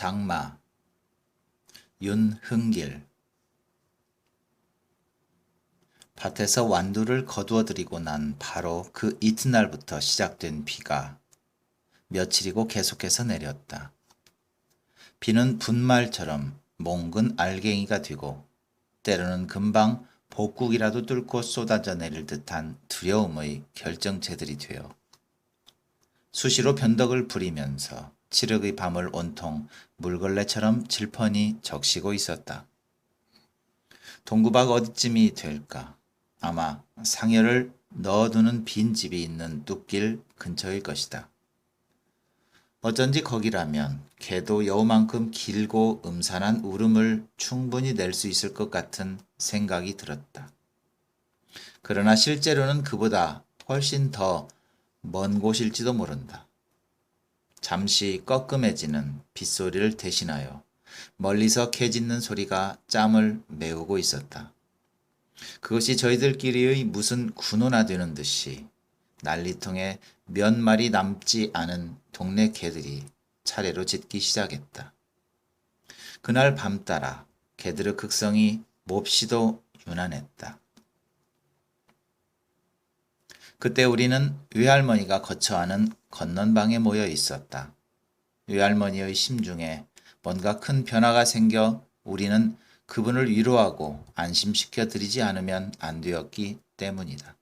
장마, 윤흥길. 밭에서 완두를 거두어들이고 난 바로 그 이튿날부터 시작된 비가 며칠이고 계속해서 내렸다. 비는 분말처럼 몽근 알갱이가 되고 때로는 금방 복국이라도 뚫고 쏟아져 내릴 듯한 두려움의 결정체들이 되어 수시로 변덕을 부리면서 칠흑의 밤을 온통 물걸레처럼 질펀히 적시고 있었다. 동구박 어디쯤이 될까? 아마 상여를 넣어두는 빈집이 있는 뚝길 근처일 것이다. 어쩐지 거기라면 개도 여우만큼 길고 음산한 울음을 충분히 낼 수 있을 것 같은 생각이 들었다. 그러나 실제로는 그보다 훨씬 더 먼 곳일지도 모른다. 잠시 꺾음해지는 빗소리를 대신하여 멀리서 개 짖는 소리가 짬을 메우고 있었다. 그것이 저희들끼리의 무슨 군호나 되는 듯이 난리통에 몇 마리 남지 않은 동네 개들이 차례로 짖기 시작했다. 그날 밤 따라 개들의 극성이 몹시도 유난했다. 그때 우리는 외할머니가 거처하는 건넌방에 모여 있었다. 외할머니의 심중에 뭔가 큰 변화가 생겨 우리는 그분을 위로하고 안심시켜 드리지 않으면 안 되었기 때문이다.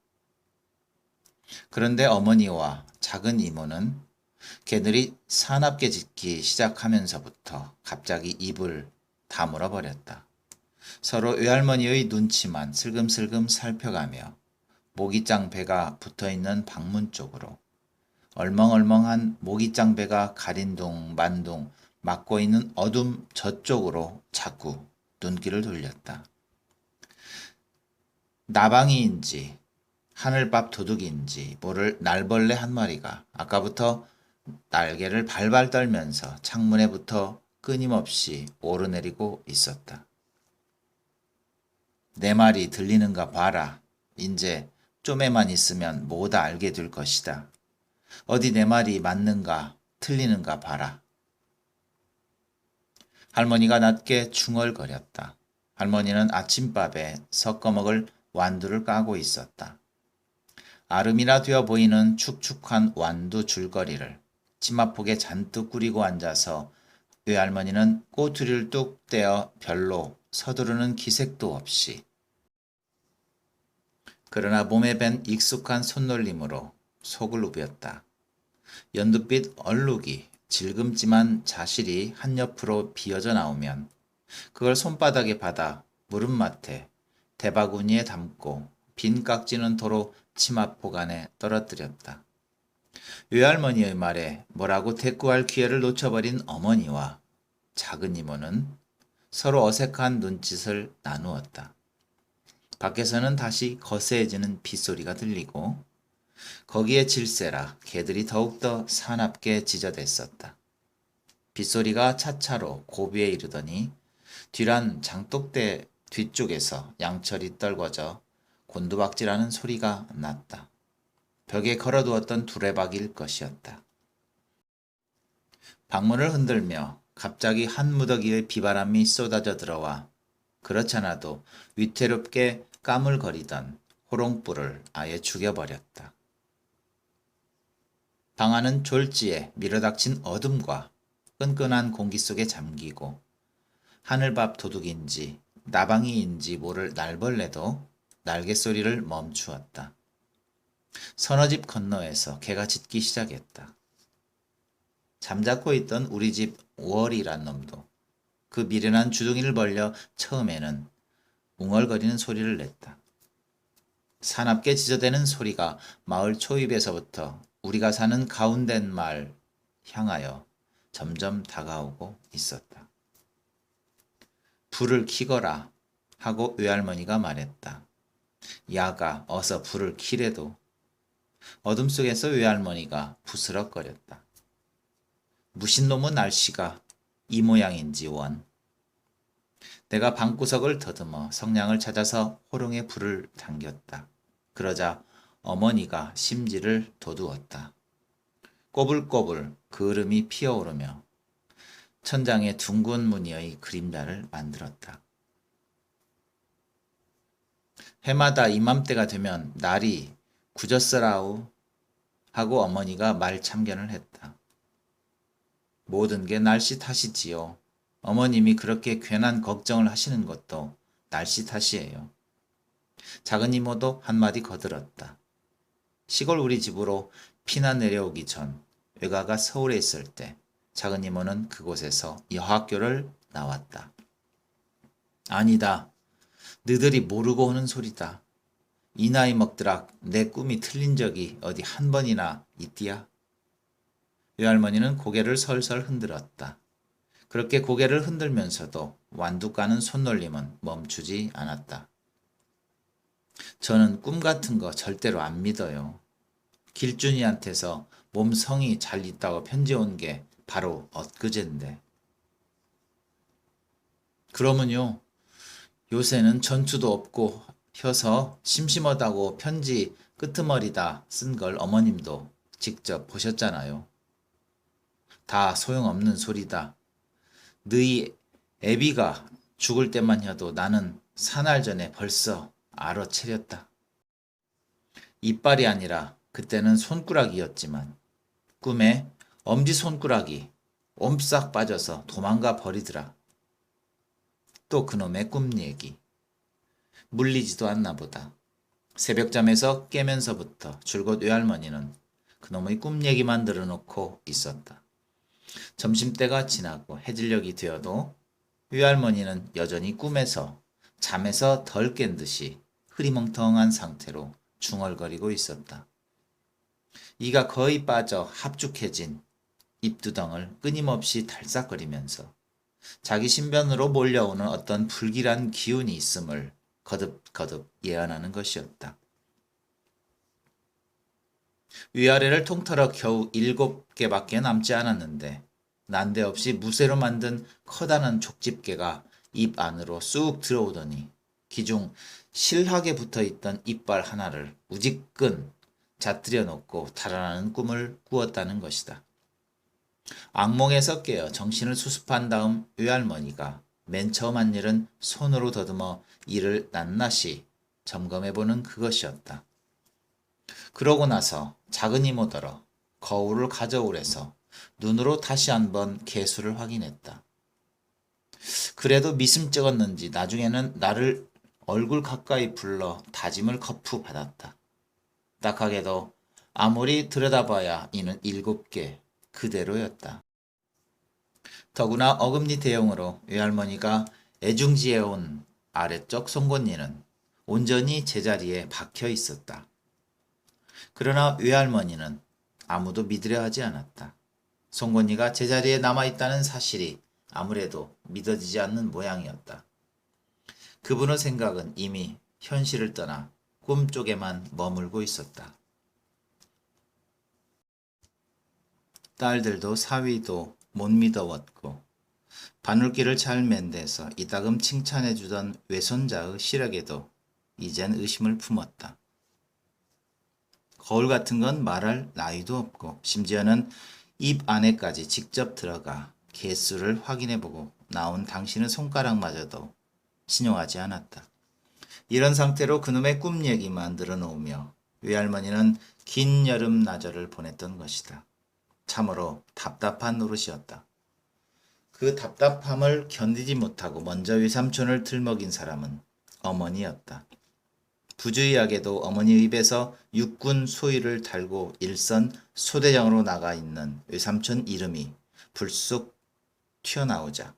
그런데 어머니와 작은 이모는 개들이 사납게 짖기 시작하면서부터 갑자기 입을 다물어 버렸다. 서로 외할머니의 눈치만 슬금슬금 살펴가며 모기장 배가 붙어있는 방문 쪽으로 얼멍얼멍한 모기장 배가 가린 둥 만둥 막고 있는 어둠 저쪽으로 자꾸 눈길을 돌렸다. 나방이인지 하늘밥 도둑인지 모를 날벌레 한 마리가 아까부터 날개를 발발 떨면서 창문에 붙어 끊임없이 오르내리고 있었다. 내 말이 들리는가 봐라. 인제 좀에만 있으면 뭐다 알게 될 것이다. 어디 내 말이 맞는가 틀리는가 봐라. 할머니가 낮게 중얼거렸다. 할머니는 아침밥에 섞어 먹을 완두를 까고 있었다. 아름이나 되어 보이는 축축한 완두 줄거리를 치마폭에 잔뜩 꾸리고 앉아서 외할머니는 꼬투리를 뚝 떼어 별로 서두르는 기색도 없이 그러나 몸에 밴 익숙한 손놀림으로 속을 우겼다. 연두빛 얼룩이 질금찜한 자실이 한옆으로 비어져 나오면 그걸 손바닥에 받아 무릎맡에 대바구니에 담고 빈 깍지는 도로 치마폭 안에 떨어뜨렸다. 외할머니의 말에 뭐라고 대꾸할 기회를 놓쳐버린 어머니와 작은 이모는 서로 어색한 눈짓을 나누었다. 밖에서는 다시 거세해지는 빗소리가 들리고 거기에 질세라 개들이 더욱더 사납게 짖어댔었다. 빗소리가 차차로 고비에 이르더니 뒤란 장독대 뒤쪽에서 양철이 떨궈져 곤두박질하는 소리가 났다. 벽에 걸어두었던 두레박일 것이었다. 방문을 흔들며 갑자기 한 무더기의 비바람이 쏟아져 들어와 그렇잖아도 위태롭게 까물거리던 호롱불을 아예 죽여버렸다. 방 안은 졸지에 밀어닥친 어둠과 끈끈한 공기 속에 잠기고 하늘밥 도둑인지 나방이인지 모를 날벌레도 날갯소리를 멈추었다. 서너 집 건너에서 개가 짖기 시작했다. 잠자코 있던 우리 집 월이란 놈도 그 미련한 주둥이를 벌려 처음에는 웅얼거리는 소리를 냈다. 사납게 짖어대는 소리가 마을 초입에서부터 우리가 사는 가운데 마을 향하여 점점 다가오고 있었다. 불을 켜거라 하고 외할머니가 말했다. 야가 어서 불을 켜래도. 어둠 속에서 외할머니가 부스럭거렸다. 무신놈의 날씨가 이 모양인지 원. 내가 방구석을 더듬어 성냥을 찾아서 호롱에 불을 당겼다. 그러자 어머니가 심지를 돋우었다. 꼬불꼬불 그을음이 피어오르며 천장에 둥근 무늬의 그림자를 만들었다. 해마다 이맘때가 되면 날이 굳었으라우 하고 어머니가 말참견을 했다. 모든 게 날씨 탓이지요. 어머님이 그렇게 괜한 걱정을 하시는 것도 날씨 탓이에요. 작은 이모도 한마디 거들었다. 시골 우리 집으로 피난 내려오기 전 외가가 서울에 있을 때 작은 이모는 그곳에서 여학교를 나왔다. 아니다. 너들이 모르고 오는 소리다. 이 나이 먹더락 내 꿈이 틀린 적이 어디 한 번이나 있디야? 외할머니는 고개를 설설 흔들었다. 그렇게 고개를 흔들면서도 완두 까는 손놀림은 멈추지 않았다. 저는 꿈 같은 거 절대로 안 믿어요. 길준이한테서 몸성이 잘 있다고 편지 온 게 바로 엊그젠데. 그러면요, 요새는 전투도 없고 혀서 심심하다고 편지 끄트머리다 쓴 걸 어머님도 직접 보셨잖아요. 다 소용없는 소리다. 너희 애비가 죽을 때만 해도 나는 사날 전에 벌써 알아채렸다. 이빨이 아니라 그때는 손가락이었지만 꿈에 엄지손가락이 옴싹 빠져서 도망가 버리더라. 또 그놈의 꿈 얘기. 물리지도 않나 보다. 새벽잠에서 깨면서부터 줄곧 외할머니는 그놈의 꿈 얘기만 들어놓고 있었다. 점심때가 지나고 해질녘이 되어도 외할머니는 여전히 꿈에서 잠에서 덜 깬 듯이 흐리멍텅한 상태로 중얼거리고 있었다. 이가 거의 빠져 합죽해진 입두덩을 끊임없이 달싹거리면서 자기 신변으로 몰려오는 어떤 불길한 기운이 있음을 거듭거듭 예언하는 것이었다. 위아래를 통틀어 겨우 7개밖에 남지 않았는데 난데없이 무쇠로 만든 커다란 족집게가 입 안으로 쑥 들어오더니 기중 실하게 붙어있던 이빨 하나를 우지끈 자뜨려 놓고 달아나는 꿈을 꾸었다는 것이다. 악몽에서 깨어 정신을 수습한 다음 외할머니가 맨 처음 한 일은 손으로 더듬어 이를 낱낱이 점검해보는 그것이었다. 그러고 나서 작은 이모더러 거울을 가져오래서 눈으로 다시 한번 개수를 확인했다. 그래도 미심 찍었는지 나중에는 나를 얼굴 가까이 불러 다짐을 거푸 받았다. 딱하게도 아무리 들여다봐야 이는 7개 그대로였다. 더구나 어금니 대용으로 외할머니가 애중지해온 아래쪽 송곳니는 온전히 제자리에 박혀 있었다. 그러나 외할머니는 아무도 믿으려 하지 않았다. 송곳니가 제자리에 남아있다는 사실이 아무래도 믿어지지 않는 모양이었다. 그분의 생각은 이미 현실을 떠나 꿈 쪽에만 머물고 있었다. 딸들도 사위도 못 믿어웠고 바늘길을 잘 맨대서 이따금 칭찬해주던 외손자의 시력에도 이젠 의심을 품었다. 거울 같은 건 말할 나이도 없고 심지어는 입 안에까지 직접 들어가 개수를 확인해보고 나온 당신의 손가락마저도 신용하지 않았다. 이런 상태로 그놈의 꿈 얘기만 늘어놓으며 외할머니는 긴 여름 나절을 보냈던 것이다. 참으로 답답한 노릇이었다. 그 답답함을 견디지 못하고 먼저 외삼촌을 들먹인 사람은 어머니였다. 부주의하게도 어머니 입에서 육군 소위를 달고 일선 소대장으로 나가 있는 외삼촌 이름이 불쑥 튀어나오자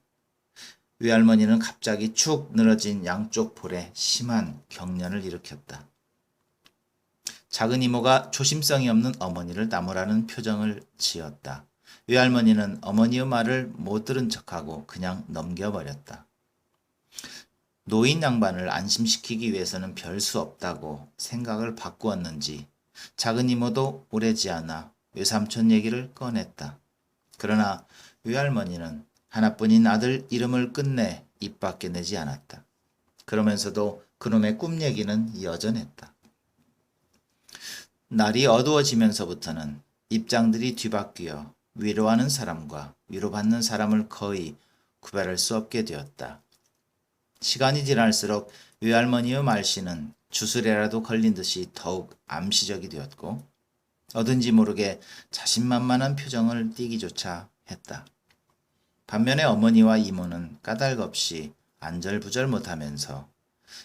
외할머니는 갑자기 축 늘어진 양쪽 볼에 심한 경련을 일으켰다. 작은 이모가 조심성이 없는 어머니를 나무라는 표정을 지었다. 외할머니는 어머니의 말을 못 들은 척하고 그냥 넘겨버렸다. 노인 양반을 안심시키기 위해서는 별 수 없다고 생각을 바꾸었는지 작은 이모도 오래지 않아 외삼촌 얘기를 꺼냈다. 그러나 외할머니는 하나뿐인 아들 이름을 끝내 입 밖에 내지 않았다. 그러면서도 그놈의 꿈 얘기는 여전했다. 날이 어두워지면서부터는 입장들이 뒤바뀌어 위로하는 사람과 위로받는 사람을 거의 구별할 수 없게 되었다. 시간이 지날수록 외할머니의 말씨는 주술에라도 걸린 듯이 더욱 암시적이 되었고 어딘지 모르게 자신만만한 표정을 띠기조차 했다. 반면에 어머니와 이모는 까닭없이 안절부절 못하면서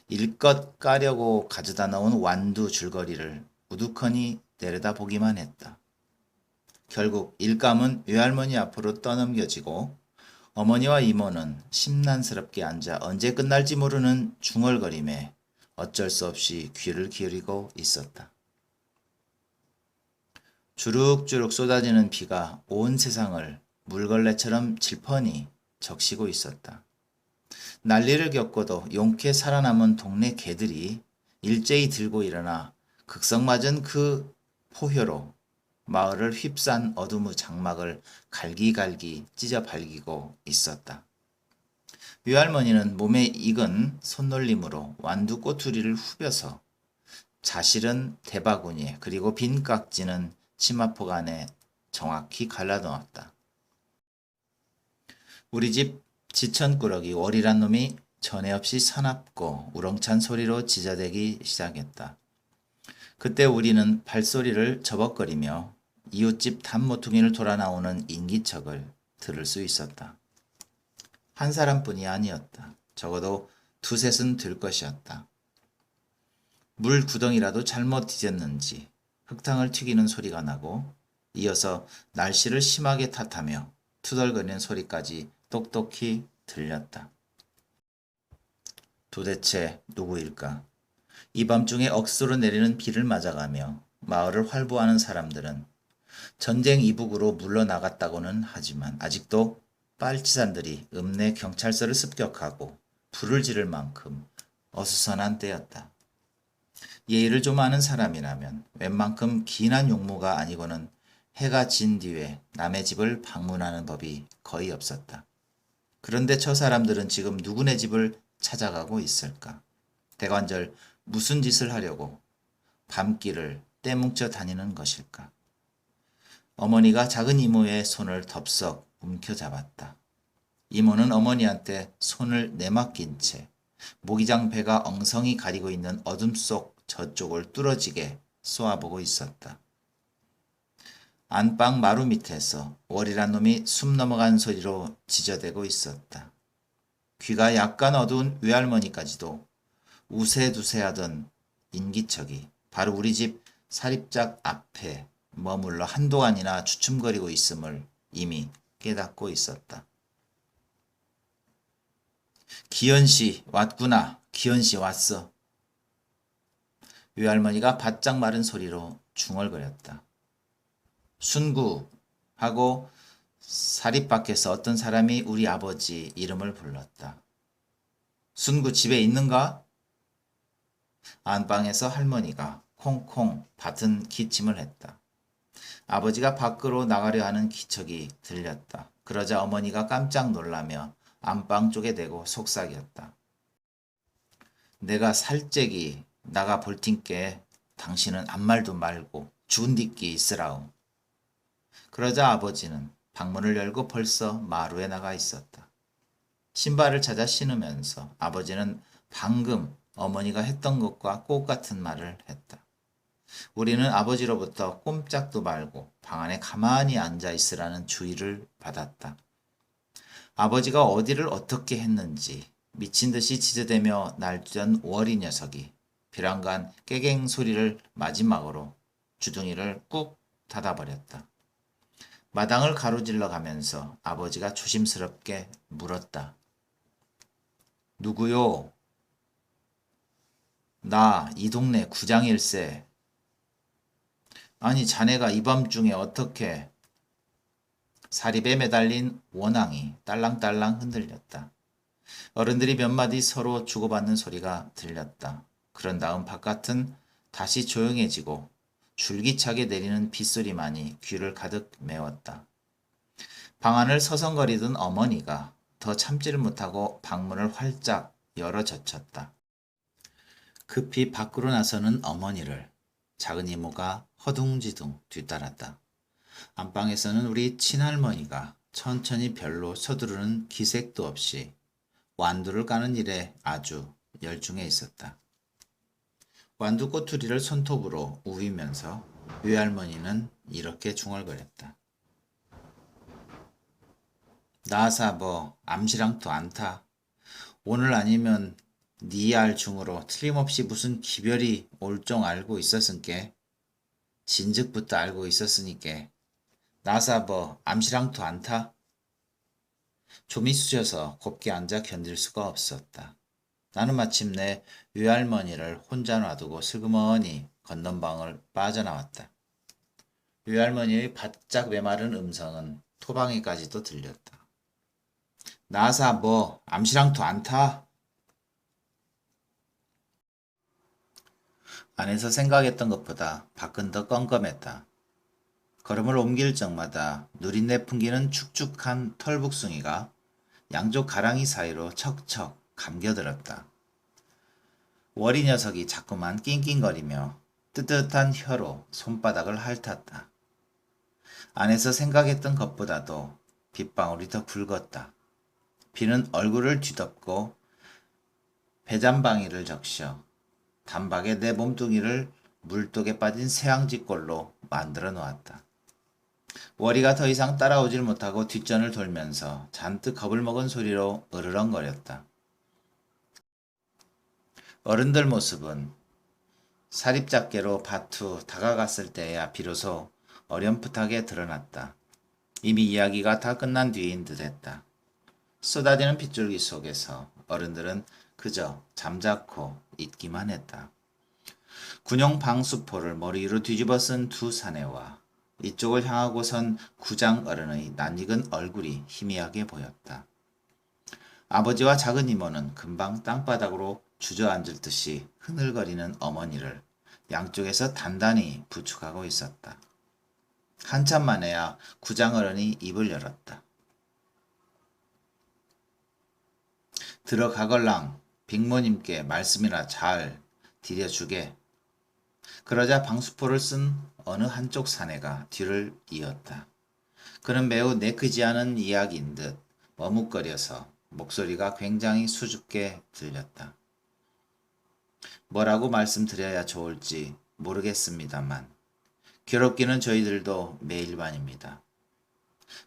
일껏 까려고 가져다 놓은 완두 줄거리를 우두커니 내려다보기만 했다. 결국 일감은 외할머니 앞으로 떠넘겨지고 어머니와 이모는 심란스럽게 앉아 언제 끝날지 모르는 중얼거림에 어쩔 수 없이 귀를 기울이고 있었다. 주룩주룩 쏟아지는 비가 온 세상을 물걸레처럼 질펀히 적시고 있었다. 난리를 겪고도 용케 살아남은 동네 개들이 일제히 들고 일어나 극성맞은 그 포효로 마을을 휩싼 어둠의 장막을 갈기갈기 찢어 발기고 있었다. 외할머니는 몸에 익은 손놀림으로 완두 꼬투리를 후벼서 자실은 대바구니에 그리고 빈 깍지는 치마폭 안에 정확히 갈라놓았다. 우리 집 지천꾸러기 월이란 놈이 전에 없이 사납고 우렁찬 소리로 짖어대기 시작했다. 그때 우리는 발소리를 저벅거리며 이웃집 단모퉁이를 돌아 나오는 인기척을 들을 수 있었다. 한 사람뿐이 아니었다. 적어도 두셋은 될 것이었다. 물 구덩이라도 잘못 뒤졌는지 흙탕을 튀기는 소리가 나고 이어서 날씨를 심하게 탓하며 투덜거리는 소리까지 똑똑히 들렸다. 도대체 누구일까? 이 밤중에 억수로 내리는 비를 맞아가며 마을을 활보하는 사람들은 전쟁 이북으로 물러나갔다고는 하지만 아직도 빨치산들이 읍내 경찰서를 습격하고 불을 지를 만큼 어수선한 때였다. 예의를 좀 아는 사람이라면 웬만큼 긴한 용모가 아니고는 해가 진 뒤에 남의 집을 방문하는 법이 거의 없었다. 그런데 저 사람들은 지금 누구네 집을 찾아가고 있을까? 대관절 무슨 짓을 하려고 밤길을 떼뭉쳐 다니는 것일까? 어머니가 작은 이모의 손을 덥석 움켜잡았다. 이모는 어머니한테 손을 내맡긴 채 모기장 배가 엉성이 가리고 있는 어둠 속 저쪽을 뚫어지게 쏘아보고 있었다. 안방 마루 밑에서 월이란 놈이 숨 넘어간 소리로 짖어대고 있었다. 귀가 약간 어두운 외할머니까지도 우세두세하던 인기척이 바로 우리 집 사립작 앞에 머물러 한동안이나 주춤거리고 있음을 이미 깨닫고 있었다. 기현씨 왔구나. 기현씨 왔어. 외할머니가 바짝 마른 소리로 중얼거렸다. 순구 하고 사립 밖에서 어떤 사람이 우리 아버지 이름을 불렀다. 순구 집에 있는가? 안방에서 할머니가 콩콩 밭은 기침을 했다. 아버지가 밖으로 나가려 하는 기척이 들렸다. 그러자 어머니가 깜짝 놀라며 안방 쪽에 대고 속삭였다. 내가 살짝이 나가 볼 틴께 당신은 아무 말도 말고 죽은 뒷기 있으라오. 그러자 아버지는 방문을 열고 벌써 마루에 나가 있었다. 신발을 찾아 신으면서 아버지는 방금 어머니가 했던 것과 꼭 같은 말을 했다. 우리는 아버지로부터 꼼짝도 말고 방 안에 가만히 앉아 있으라는 주의를 받았다. 아버지가 어디를 어떻게 했는지 미친 듯이 짖어대며 날뛰던 월이 녀석이 비랑간 깨갱 소리를 마지막으로 주둥이를 꾹 닫아버렸다. 마당을 가로질러 가면서 아버지가 조심스럽게 물었다. 누구요? 나 이 동네 구장일세. 아니 자네가 이 밤중에 어떻게... 사립에 매달린 원앙이 딸랑딸랑 흔들렸다. 어른들이 몇 마디 서로 주고받는 소리가 들렸다. 그런 다음 바깥은 다시 조용해지고 줄기차게 내리는 빗소리만이 귀를 가득 메웠다. 방 안을 서성거리던 어머니가 더 참지를 못하고 방문을 활짝 열어 젖혔다. 급히 밖으로 나서는 어머니를 작은 이모가 허둥지둥 뒤따랐다. 안방에서는 우리 친할머니가 천천히 별로 서두르는 기색도 없이 완두를 까는 일에 아주 열중해 있었다. 완두 꼬투리를 손톱으로 우비면서 외할머니는 이렇게 중얼거렸다. 나사 뭐 암시랑도 안타. 오늘 아니면 네 알 중으로 틀림없이 무슨 기별이 올 종 알고 있었은께. 진즉부터 알고 있었으니께. 나사 뭐 암시랑도 안타. 좀이 쑤셔서 곱게 앉아 견딜 수가 없었다. 나는 마침내 외할머니를 혼자 놔두고 슬그머니 건넌방을 빠져나왔다. 외할머니의 바짝 메마른 음성은 토방에까지도 들렸다. 나사 뭐 암시랑도 안타? 안에서 생각했던 것보다 밖은 더 껌껌했다. 걸음을 옮길 적마다 누린내 풍기는 축축한 털북숭이가 양쪽 가랑이 사이로 척척 감겨들었다. 월이 녀석이 자꾸만 낑낑거리며 뜨뜻한 혀로 손바닥을 핥았다. 안에서 생각했던 것보다도 빗방울이 더 굵었다. 비는 얼굴을 뒤덮고 배잔방이를 적셔 단박에 내 몸뚱이를 물독에 빠진 새앙쥐꼴로 만들어 놓았다. 월이가 더 이상 따라오질 못하고 뒷전을 돌면서 잔뜩 겁을 먹은 소리로 으르렁거렸다. 어른들 모습은 사립잡개로 파투 다가갔을 때야 비로소 어렴풋하게 드러났다. 이미 이야기가 다 끝난 뒤인 듯했다. 쏟아지는 빗줄기 속에서 어른들은 그저 잠자코 있기만 했다. 군용 방수포를 머리 위로 뒤집어 쓴 두 사내와 이쪽을 향하고 선 구장 어른의 낯익은 얼굴이 희미하게 보였다. 아버지와 작은 이모는 금방 땅바닥으로 주저앉을 듯이 흐늘거리는 어머니를 양쪽에서 단단히 부축하고 있었다. 한참 만에야 구장 어른이 입을 열었다. 들어가걸랑 빅모님께 말씀이나 잘 드려주게. 그러자 방수포를 쓴 어느 한쪽 사내가 뒤를 이었다. 그는 매우 내크지 않은 이야기인 듯 머뭇거려서 목소리가 굉장히 수줍게 들렸다. 뭐라고 말씀드려야 좋을지 모르겠습니다만 괴롭기는 저희들도 매일반입니다.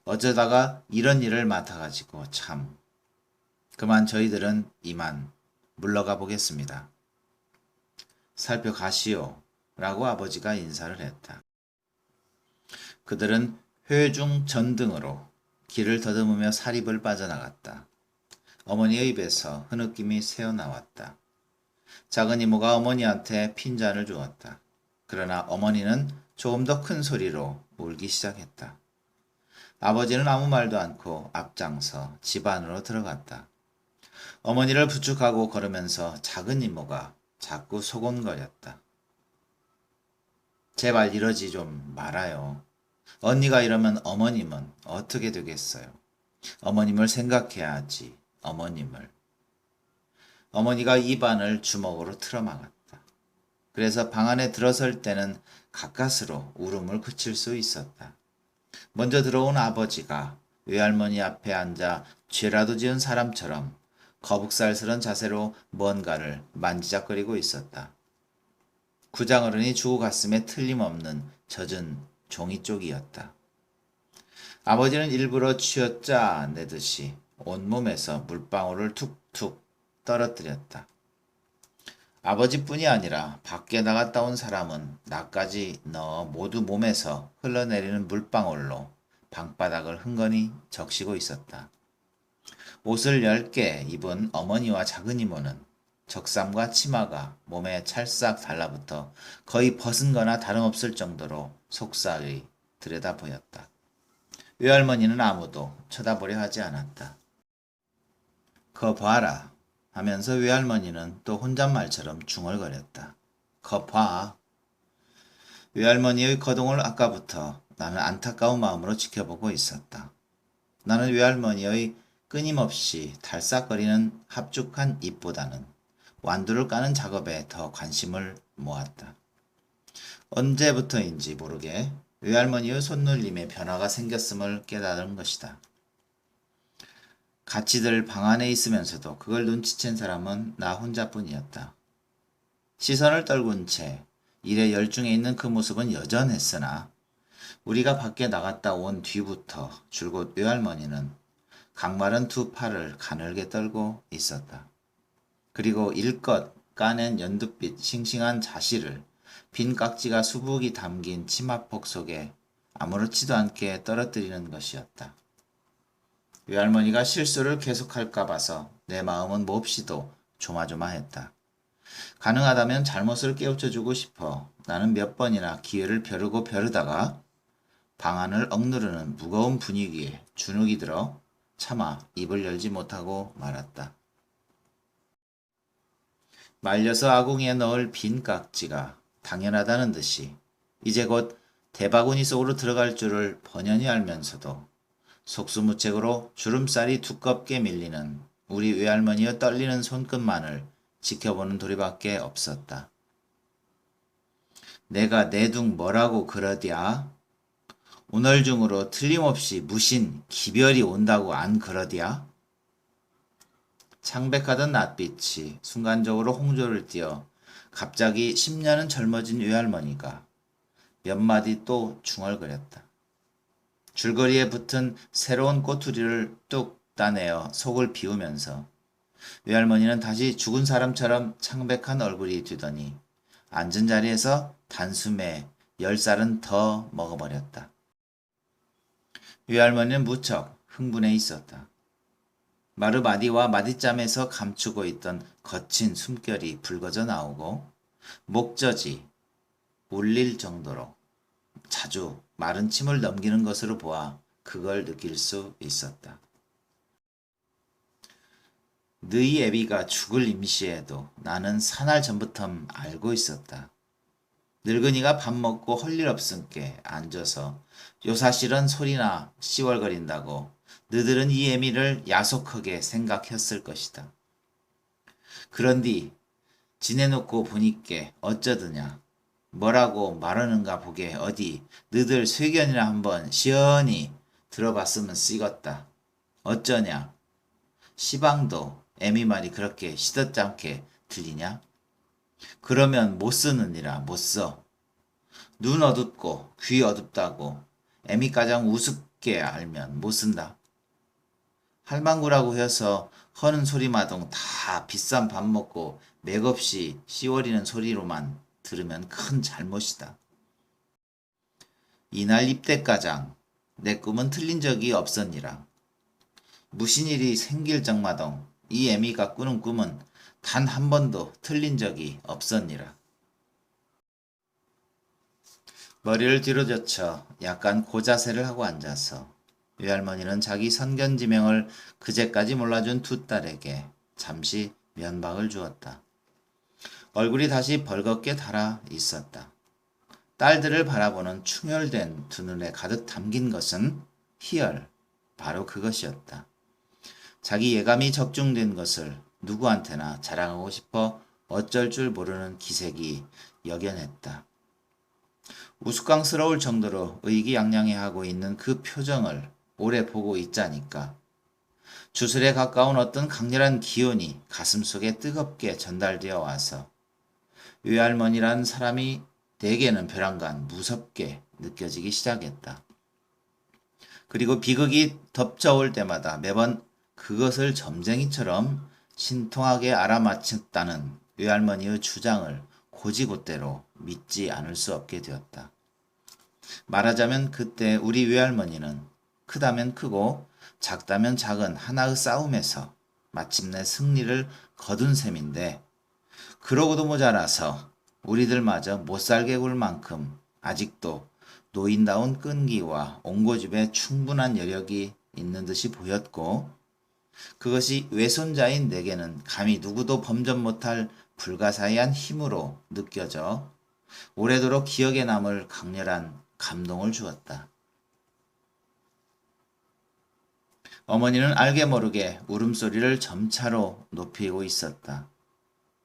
어쩌다가 이런 일을 맡아가지고 참. 그만 저희들은 이만 물러가 보겠습니다. 살펴가시오 라고 아버지가 인사를 했다. 그들은 회중 전등으로 길을 더듬으며 사립을 빠져나갔다. 어머니의 입에서 흐느낌이 새어나왔다. 작은 이모가 어머니한테 핀잔을 주었다. 그러나 어머니는 조금 더 큰 소리로 울기 시작했다. 아버지는 아무 말도 않고 앞장서 집 안으로 들어갔다. 어머니를 부축하고 걸으면서 작은 이모가 자꾸 소곤거렸다. 제발 이러지 좀 말아요. 언니가 이러면 어머님은 어떻게 되겠어요? 어머님을 생각해야 하지, 어머님을. 어머니가 입안을 주먹으로 틀어막았다. 그래서 방 안에 들어설 때는 가까스로 울음을 그칠 수 있었다. 먼저 들어온 아버지가 외할머니 앞에 앉아 죄라도 지은 사람처럼 거북살스런 자세로 뭔가를 만지작거리고 있었다. 구장어른이 주고 가슴에 틀림없는 젖은 종이 쪽이었다. 아버지는 일부러 쥐어짜 내듯이 온몸에서 물방울을 툭툭 떨어뜨렸다. 아버지뿐이 아니라 밖에 나갔다 온 사람은 나까지 넣어 모두 몸에서 흘러내리는 물방울로 방바닥을 흥건히 적시고 있었다. 옷을 10개 입은 어머니와 작은 이모는 적삼과 치마가 몸에 찰싹 달라붙어 거의 벗은 거나 다름없을 정도로 속살이 들여다 보였다. 외할머니는 아무도 쳐다보려 하지 않았다. 거 봐라 하면서 외할머니는 또 혼잣말처럼 중얼거렸다. 거 봐. 외할머니의 거동을 아까부터 나는 안타까운 마음으로 지켜보고 있었다. 나는 외할머니의 끊임없이 달싹거리는 합죽한 입보다는 완두를 까는 작업에 더 관심을 모았다. 언제부터인지 모르게 외할머니의 손놀림에 변화가 생겼음을 깨달은 것이다. 같이들 방 안에 있으면서도 그걸 눈치챈 사람은 나 혼자뿐이었다. 시선을 떨군 채 일에 열중해 있는 그 모습은 여전했으나 우리가 밖에 나갔다 온 뒤부터 줄곧 외할머니는 강마른 두 팔을 가늘게 떨고 있었다. 그리고 일껏 까낸 연두빛 싱싱한 자시를 빈 깍지가 수북이 담긴 치마폭 속에 아무렇지도 않게 떨어뜨리는 것이었다. 외할머니가 실수를 계속할까 봐서 내 마음은 몹시도 조마조마했다. 가능하다면 잘못을 깨우쳐주고 싶어 나는 몇 번이나 기회를 벼르고 벼르다가 방안을 억누르는 무거운 분위기에 주눅이 들어 차마 입을 열지 못하고 말았다. 말려서 아궁이에 넣을 빈 깍지가 당연하다는 듯이 이제 곧 대바구니 속으로 들어갈 줄을 번연히 알면서도 속수무책으로 주름살이 두껍게 밀리는 우리 외할머니의 떨리는 손끝만을 지켜보는 도리밖에 없었다. 내가 내둥 뭐라고 그러디야? 오늘 중으로 틀림없이 무신 기별이 온다고 안 그러디야? 창백하던 낯빛이 순간적으로 홍조를 띠어 갑자기 10년은 젊어진 외할머니가 몇 마디 또 중얼거렸다. 줄거리에 붙은 새로운 꼬투리를 뚝 따내어 속을 비우면서 외할머니는 다시 죽은 사람처럼 창백한 얼굴이 되더니 앉은 자리에서 단숨에 10살은 더 먹어버렸다. 외할머니는 무척 흥분해 있었다. 마르마디와 마디짬에서 감추고 있던 거친 숨결이 붉어져 나오고 목젖이 울릴 정도로 자주 마른 침을 넘기는 것으로 보아 그걸 느낄 수 있었다. 너희 애비가 죽을 임시에도 나는 사날 전부터 알고 있었다. 늙은이가 밥 먹고 할 일 없음께 앉아서 요사실은 소리나 씨월거린다고 너들은 이 애미를 야속하게 생각했을 것이다. 그런디 지내놓고 보니께 어쩌드냐. 뭐라고 말하는가 보게 어디 너들 쇠견이나 한번 시원히 들어봤으면 쓰겄다. 어쩌냐. 시방도 애미 말이 그렇게 시덥잖게 들리냐? 그러면 못 쓰느니라 못 써. 눈 어둡고 귀 어둡다고 애미 가장 우습게 알면 못 쓴다. 할망구라고 해서 허는 소리마동 다 비싼 밥 먹고 맥없이 씨워리는 소리로만 들으면 큰 잘못이다. 이날 입대가장 내 꿈은 틀린 적이 없었니라. 무슨 일이 생길 적마동 이 애미가 꾸는 꿈은 단 한 번도 틀린 적이 없었니라. 머리를 뒤로 젖혀 약간 고자세를 하고 앉아서 외할머니는 자기 선견지명을 그제까지 몰라준 두 딸에게 잠시 면박을 주었다. 얼굴이 다시 벌겋게 달아 있었다. 딸들을 바라보는 충혈된 두 눈에 가득 담긴 것은 희열, 바로 그것이었다. 자기 예감이 적중된 것을 누구한테나 자랑하고 싶어 어쩔 줄 모르는 기색이 역연했다. 우스꽝스러울 정도로 의기양양해하고 있는 그 표정을 오래 보고 있자니까 주술에 가까운 어떤 강렬한 기운이 가슴속에 뜨겁게 전달되어 와서 외할머니란 사람이 대개는 벼랑간 무섭게 느껴지기 시작했다. 그리고 비극이 덮쳐올 때마다 매번 그것을 점쟁이처럼 신통하게 알아맞혔다는 외할머니의 주장을 고지곳대로 믿지 않을 수 없게 되었다. 말하자면 그때 우리 외할머니는 크다면 크고 작다면 작은 하나의 싸움에서 마침내 승리를 거둔 셈인데 그러고도 모자라서 우리들마저 못살게 굴 만큼 아직도 노인다운 끈기와 옹고집에 충분한 여력이 있는 듯이 보였고 그것이 외손자인 내게는 감히 누구도 범접 못할 불가사의한 힘으로 느껴져 오래도록 기억에 남을 강렬한 감동을 주었다. 어머니는 알게 모르게 울음소리를 점차로 높이고 있었다.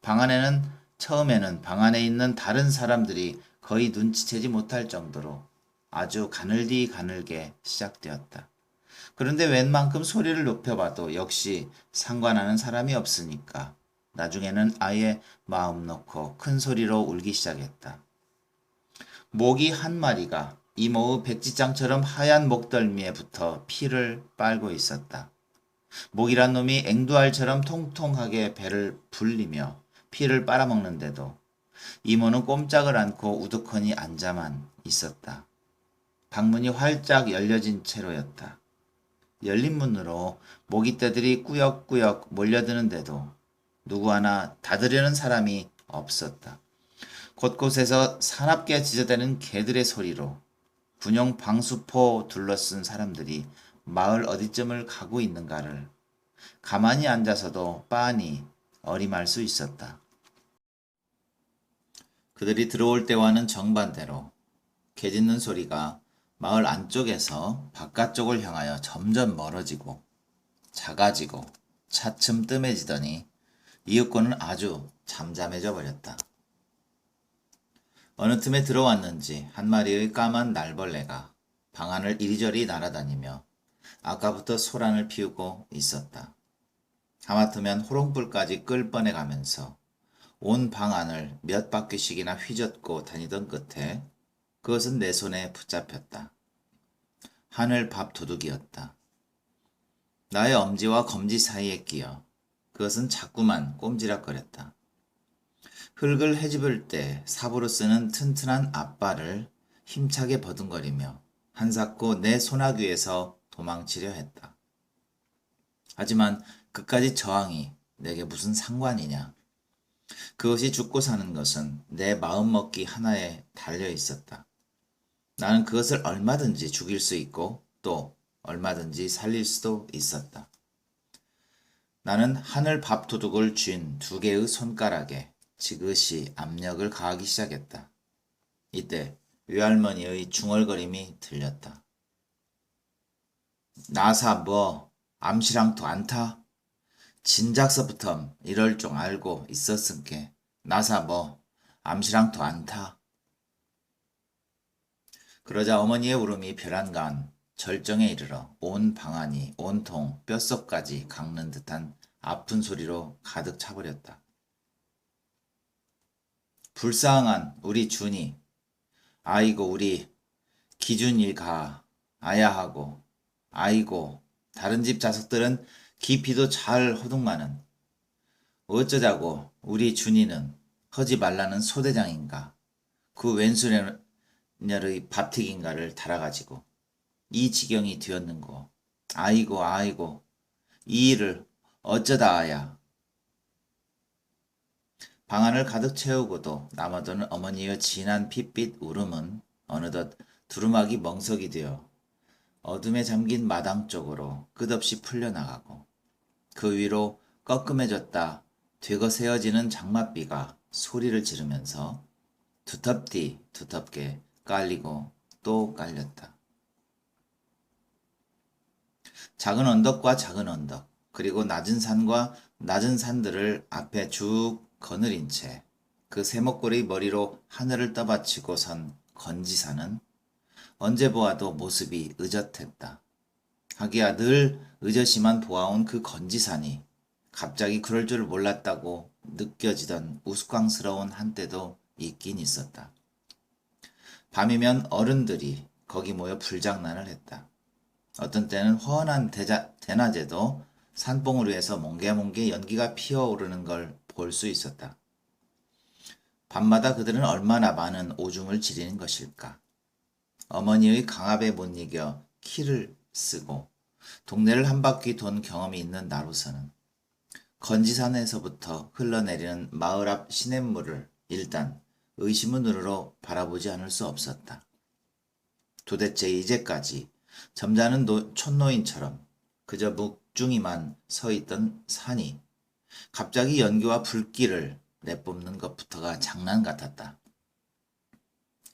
방 안에는 처음에는 방 안에 있는 다른 사람들이 거의 눈치채지 못할 정도로 아주 가늘디 가늘게 시작되었다. 그런데 웬만큼 소리를 높여봐도 역시 상관하는 사람이 없으니까 나중에는 아예 마음 놓고 큰 소리로 울기 시작했다. 모기 한 마리가 이모의 백지장처럼 하얀 목덜미에 붙어 피를 빨고 있었다. 모기란 놈이 앵두알처럼 통통하게 배를 불리며 피를 빨아먹는데도 이모는 꼼짝을 않고 우두커니 앉아만 있었다. 방문이 활짝 열려진 채로였다. 열린 문으로 모기떼들이 꾸역꾸역 몰려드는데도 누구 하나 닫으려는 사람이 없었다. 곳곳에서 사납게 지저대는 개들의 소리로 군용 방수포 둘러쓴 사람들이 마을 어디쯤을 가고 있는가를 가만히 앉아서도 빤히 어림할 수 있었다. 그들이 들어올 때와는 정반대로 개 짖는 소리가 마을 안쪽에서 바깥쪽을 향하여 점점 멀어지고 작아지고 차츰 뜸해지더니 이윽고는 아주 잠잠해져 버렸다. 어느 틈에 들어왔는지 한 마리의 까만 날벌레가 방 안을 이리저리 날아다니며 아까부터 소란을 피우고 있었다. 하마터면 호롱불까지 끌 뻔해가면서 온 방 안을 몇 바퀴씩이나 휘젓고 다니던 끝에 그것은 내 손에 붙잡혔다. 하늘 밥도둑이었다. 나의 엄지와 검지 사이에 끼어 그것은 자꾸만 꼼지락거렸다. 흙을 헤집을 때 삽으로 쓰는 튼튼한 앞발을 힘차게 버둥거리며 한사코 내 손아귀에서 도망치려 했다. 하지만 그까지 저항이 내게 무슨 상관이냐. 그것이 죽고 사는 것은 내 마음먹기 하나에 달려 있었다. 나는 그것을 얼마든지 죽일 수 있고 또 얼마든지 살릴 수도 있었다. 나는 하늘 밥도둑을 쥔 두 개의 손가락에 지그시 압력을 가하기 시작했다. 이때 외할머니의 중얼거림이 들렸다. 나사 뭐 암시랑도 안 타? 진작서부터 이럴 줄 알고 있었은께 나사 뭐 암시랑도 안 타? 그러자 어머니의 울음이 벼랑간 절정에 이르러 온 방안이 온통 뼛속까지 강는 듯한 아픈 소리로 가득 차버렸다. 불쌍한 우리 준이, 아이고 우리 기준일 가 아야하고, 아이고 다른 집 자석들은 깊이도 잘 호둥마는 어쩌자고 우리 준이는 하지 말라는 소대장인가 그 왼수녀의 밥튀긴가를 달아가지고 이 지경이 되었는고. 아이고 아이고 이 일을 어쩌다 아야. 방안을 가득 채우고도 남아도는 어머니의 진한 핏빛 울음은 어느덧 두루마기 멍석이 되어 어둠에 잠긴 마당 쪽으로 끝없이 풀려나가고 그 위로 꺾음해졌다 되거세어지는 장맛비가 소리를 지르면서 두텁디 두텁게 깔리고 또 깔렸다. 작은 언덕과 작은 언덕 그리고 낮은 산과 낮은 산들을 앞에 쭉 거느린 채 그 세목골의 머리로 하늘을 떠받치고 선 건지산은 언제 보아도 모습이 의젓했다. 하기야 늘 의젓이만 보아온 그 건지산이 갑자기 그럴 줄 몰랐다고 느껴지던 우스꽝스러운 한때도 있긴 있었다. 밤이면 어른들이 거기 모여 불장난을 했다. 어떤 때는 훤한 대낮에도 산봉우리 위에서 몽게몽게 연기가 피어오르는 걸 볼 수 있었다. 밤마다 그들은 얼마나 많은 오줌을 지리는 것일까. 어머니의 강압에 못 이겨 키를 쓰고 동네를 한 바퀴 돈 경험이 있는 나로서는 건지산에서부터 흘러내리는 마을 앞 시냇물을 일단 의심의 눈으로 바라보지 않을 수 없었다. 도대체 이제까지 점잖은 촌노인처럼 그저 묵중이만 서 있던 산이 갑자기 연기와 불길을 내뿜는 것부터가 장난 같았다.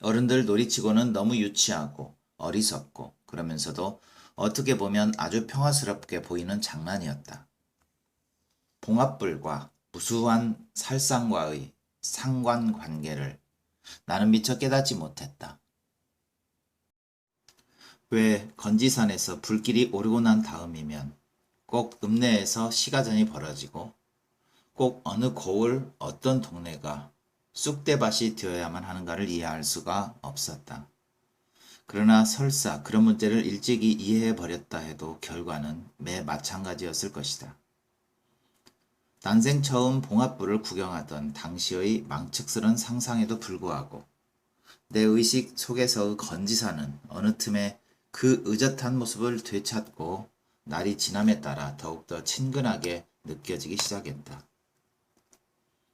어른들 놀이치고는 너무 유치하고 어리석고 그러면서도 어떻게 보면 아주 평화스럽게 보이는 장난이었다. 봉합불과 무수한 살상과의 상관관계를 나는 미처 깨닫지 못했다. 왜 건지산에서 불길이 오르고 난 다음이면 꼭 읍내에서 시가전이 벌어지고 꼭 어느 고을 어떤 동네가 쑥대밭이 되어야만 하는가를 이해할 수가 없었다. 그러나 설사 그런 문제를 일찍이 이해해 버렸다 해도 결과는 매 마찬가지였을 것이다. 난생 처음 봉합부를 구경하던 당시의 망측스런 상상에도 불구하고 내 의식 속에서의 건지사는 어느 틈에 그 의젓한 모습을 되찾고 날이 지남에 따라 더욱더 친근하게 느껴지기 시작했다.